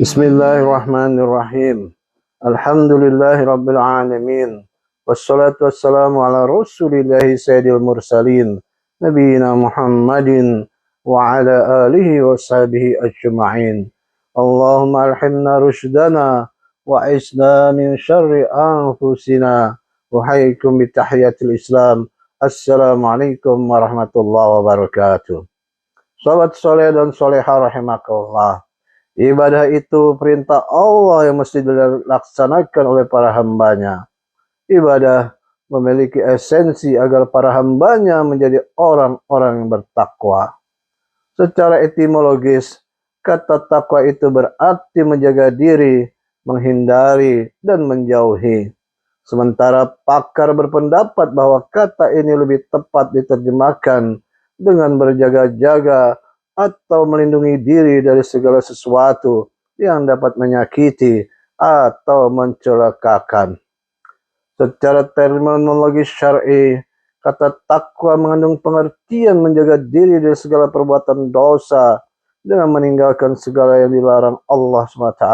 Bismillahirrahmanirrahim. Alhamdulillahirabbil alamin. Wassalatu wassalamu ala Rasulillahi sayyidil mursalin, nabiyina Muhammadin wa ala alihi wa sahbihi ajma'in. Allahumma alhimna rushdana wa isna min syarri anfusina wa haykum bi tahiyatil Islam. Assalamualaikum warahmatullahi wabarakatuh. Sahabat soleh dan solehah rahimakallah. Ibadah itu perintah Allah yang mesti dilaksanakan oleh para hambanya. Ibadah memiliki esensi agar para hambanya menjadi orang-orang yang bertakwa. Secara etimologis, kata takwa itu berarti menjaga diri, menghindari, dan menjauhi. Sementara pakar berpendapat bahwa kata ini lebih tepat diterjemahkan dengan berjaga-jaga atau melindungi diri dari segala sesuatu yang dapat menyakiti atau mencelakakan. Secara terminologi syar'i, kata takwa mengandung pengertian menjaga diri dari segala perbuatan dosa dengan meninggalkan segala yang dilarang Allah SWT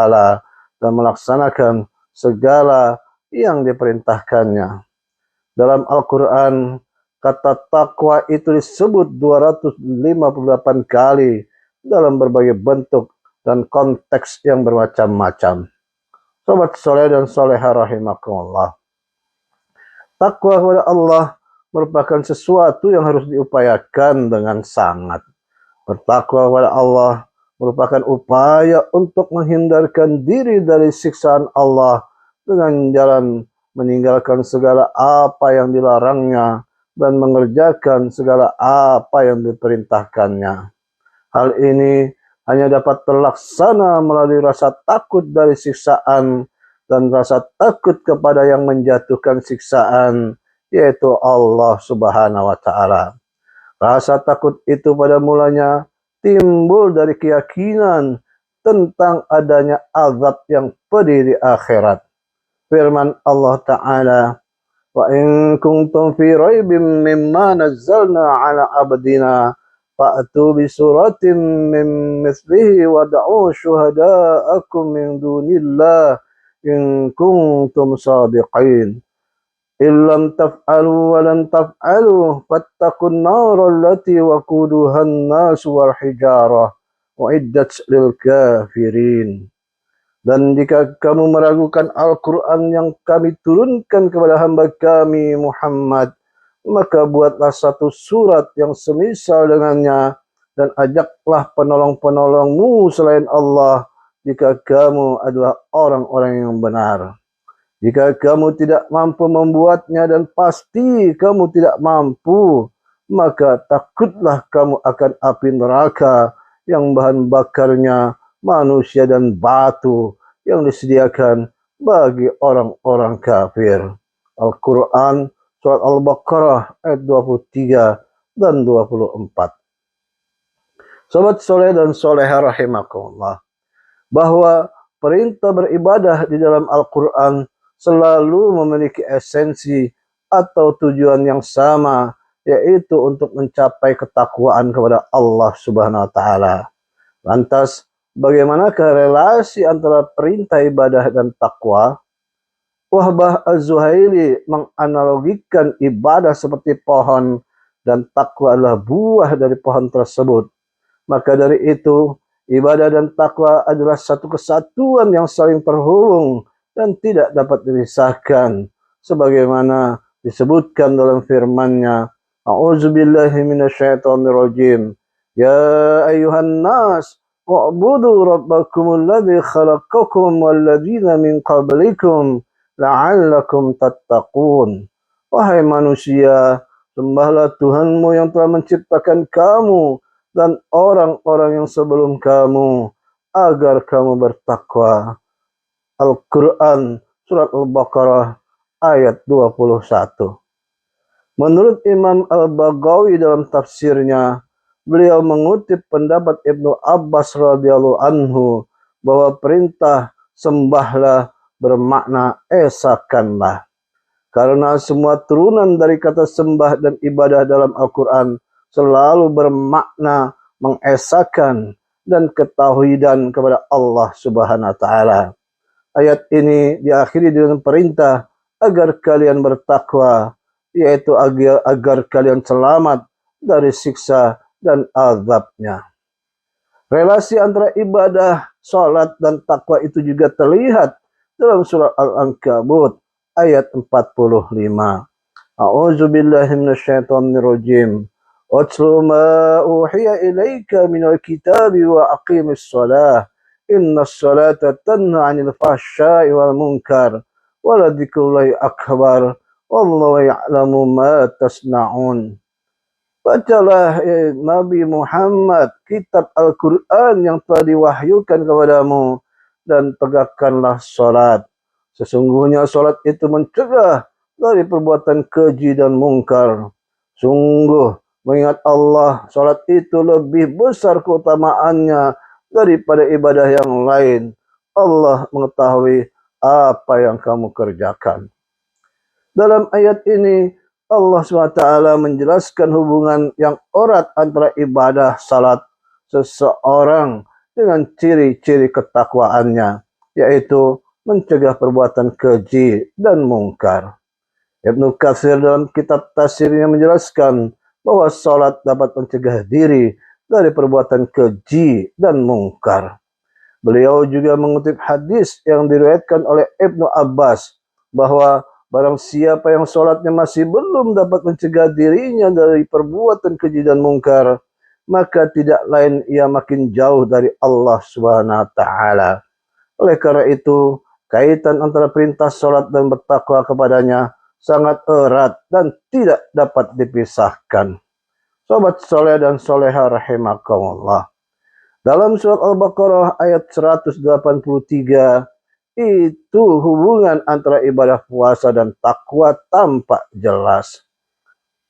dan melaksanakan segala yang diperintahkannya. Dalam Al-Quran, kata takwa itu disebut 258 kali dalam berbagai bentuk dan konteks yang bermacam-macam. Sobat soleh dan soleha rahimakumullah. Takwa kepada Allah merupakan sesuatu yang harus diupayakan dengan sangat. Bertakwa kepada Allah merupakan upaya untuk menghindarkan diri dari siksaan Allah dengan jalan meninggalkan segala apa yang dilarangnya dan mengerjakan segala apa yang diperintahkannya. Hal ini hanya dapat terlaksana melalui rasa takut dari siksaan dan rasa takut kepada yang menjatuhkan siksaan, yaitu Allah Subhanahu wa Ta'ala. Rasa takut itu pada mulanya timbul dari keyakinan tentang adanya azab yang pedih di akhirat. Firman Allah Ta'ala, wa in kuntum fi raibin mimma nazzalna ala abdina fa'tu bi suratin min mithlihi wad'u syuhada'akum min dunillah in kuntum sadiqin illam taf'alu wa lan taf'alu fattaqun nar allati waquduha an-nas wal hijarah uiddat lil kafirin. Dan jika kamu meragukan Al-Quran yang kami turunkan kepada hamba kami Muhammad, maka buatlah satu surat yang semisal dengannya dan ajaklah penolong-penolongmu selain Allah jika kamu adalah orang-orang yang benar. Jika kamu tidak mampu membuatnya dan pasti kamu tidak mampu, maka takutlah kamu akan api neraka yang bahan bakarnya manusia dan batu yang disediakan bagi orang-orang kafir. Al-Quran Surat Al-Baqarah ayat 23 dan 24. Sobat soleh dan soleha rahimakumullah, bahwa perintah beribadah di dalam Al-Quran selalu memiliki esensi atau tujuan yang sama, yaitu untuk mencapai ketakwaan kepada Allah Subhanahu wa Ta'ala. Lantas, bagaimanakah relasi antara perintah ibadah dan takwa? Wahbah Az-Zuhaili menganalogikan ibadah seperti pohon dan takwa adalah buah dari pohon tersebut. Maka dari itu, ibadah dan takwa adalah satu kesatuan yang saling terhubung dan tidak dapat dipisahkan. Sebagaimana disebutkan dalam firman-Nya, A'udzubillahi minasyaitonirrajim. Ya ayuhan nas, wa'budu rabbakumul ladzi khalaqakum walladzina min qablikum la'allakum tattaqun. Wahai manusia, sembahlah Tuhanmu yang telah menciptakan kamu dan orang-orang yang sebelum kamu agar kamu bertakwa. Al-Quran Surat Al-Baqarah ayat 21. Menurut Imam Al-Baghawi dalam tafsirnya, beliau mengutip pendapat Ibnu Abbas radhiyallahu anhu bahwa perintah sembahlah bermakna esakanlah. Karena semua turunan dari kata sembah dan ibadah dalam Al-Quran selalu bermakna mengesakan dan ketauhidan kepada Allah Subhanahu wa taala. Ayat ini diakhiri dengan perintah agar kalian bertakwa, yaitu agar kalian selamat dari siksa dan azabnya. Relasi antara ibadah, salat dan takwa itu juga terlihat dalam surah Al-Ankabut ayat 45. A'udzu billahi minasyaitonir rajim. Watlu ma uhiya ilaika minal kitabi wa aqimis shalah. Innas salata tanha 'anil fahsya'i wal munkar. Wa ladzikrullahi akbar. Wallahu ya'lamu ma tasna'un. Bacalah Nabi Muhammad kitab Al-Quran yang telah diwahyukan kepadamu dan tegakkanlah salat. Sesungguhnya salat itu mencegah dari perbuatan keji dan mungkar. Sungguh mengingat Allah, salat itu lebih besar keutamaannya daripada ibadah yang lain. Allah mengetahui apa yang kamu kerjakan. Dalam ayat ini Allah SWT menjelaskan hubungan yang erat antara ibadah salat seseorang dengan ciri-ciri ketakwaannya, yaitu mencegah perbuatan keji dan mungkar. Ibnu Katsir dalam kitab tafsirnya menjelaskan bahwa salat dapat mencegah diri dari perbuatan keji dan mungkar. Beliau juga mengutip hadis yang diriwayatkan oleh Ibnu Abbas bahwa barang siapa yang sholatnya masih belum dapat mencegah dirinya dari perbuatan keji dan mungkar, maka tidak lain ia makin jauh dari Allah Subhanahu wa taala. Oleh karena itu, kaitan antara perintah sholat dan bertakwa kepadanya sangat erat dan tidak dapat dipisahkan. Sobat soleh dan soleha rahimakumullah. Dalam surat Al-Baqarah ayat 183, itu hubungan antara ibadah puasa dan takwa tampak jelas.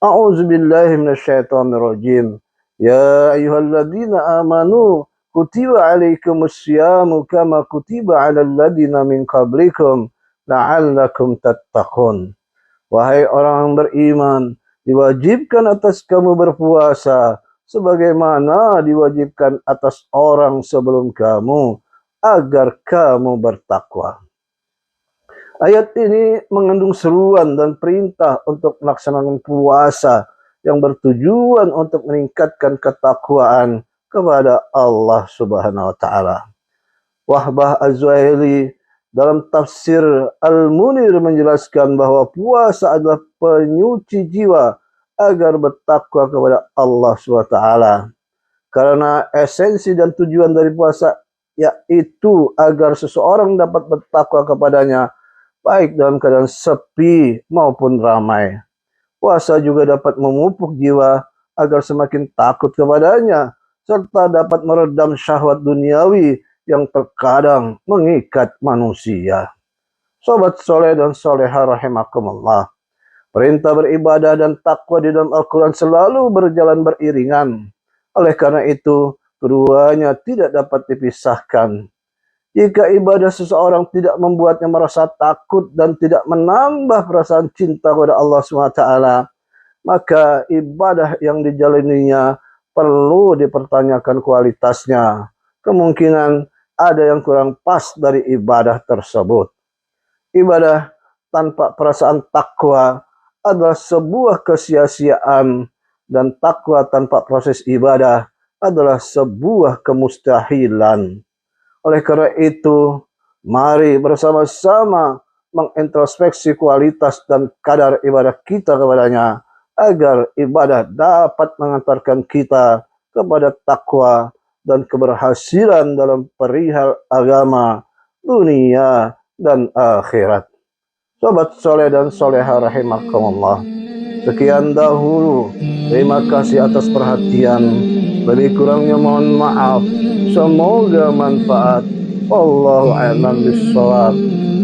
A'udzubillahi minasyaitonirrajim. Ya ayyuhalladzina amanu kutiba alaikumusyamu kama kutiba 'alal ladzina min qablikum la'allakum tattaqun. Wahai orang beriman, diwajibkan atas kamu berpuasa sebagaimana diwajibkan atas orang sebelum kamu, agar kamu bertakwa. Ayat ini mengandung seruan dan perintah untuk melaksanakan puasa yang bertujuan untuk meningkatkan ketakwaan kepada Allah Subhanahu wa taala. Wahbah Az-Zuhaili dalam tafsir Al-Munir menjelaskan bahwa puasa adalah penyuci jiwa agar bertakwa kepada Allah Subhanahu wa taala. Karena esensi dan tujuan dari puasa yaitu agar seseorang dapat bertakwa kepadanya baik dalam keadaan sepi maupun ramai. Puasa juga dapat memupuk jiwa agar semakin takut kepadanya serta dapat meredam syahwat duniawi yang terkadang mengikat manusia. Sobat soleh dan soleha rahimakumullah. Perintah beribadah dan takwa di dalam Al-Quran selalu berjalan beriringan. Oleh karena itu, keduanya tidak dapat dipisahkan. Jika ibadah seseorang tidak membuatnya merasa takut dan tidak menambah perasaan cinta kepada Allah SWT, maka ibadah yang dijalaninya perlu dipertanyakan kualitasnya. Kemungkinan ada yang kurang pas dari ibadah tersebut. Ibadah tanpa perasaan takwa adalah sebuah kesia-siaan, dan takwa tanpa proses ibadah adalah sebuah kemustahilan. Oleh karena itu, mari bersama-sama mengintrospeksi kualitas dan kadar ibadah kita kepadanya, agar ibadah dapat mengantarkan kita kepada takwa dan keberhasilan dalam perihal agama, dunia, dan akhirat. Sobat soleh dan soleha rahimakumullah. Sekian dahulu. Terima kasih atas perhatian. Lebih kurangnya mohon maaf. Semoga manfaat. Wallahu a'lam bishawab.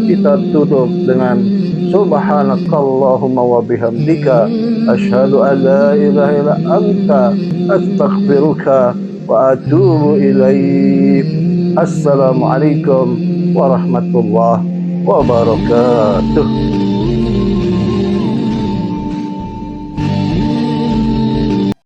Kita tutup dengan subhanakallahumma wa bihamdika asyhadu an la ilaha illa anta astaghfiruka wa atubu ilaik. Assalamualaikum warahmatullahi wabarakatuh.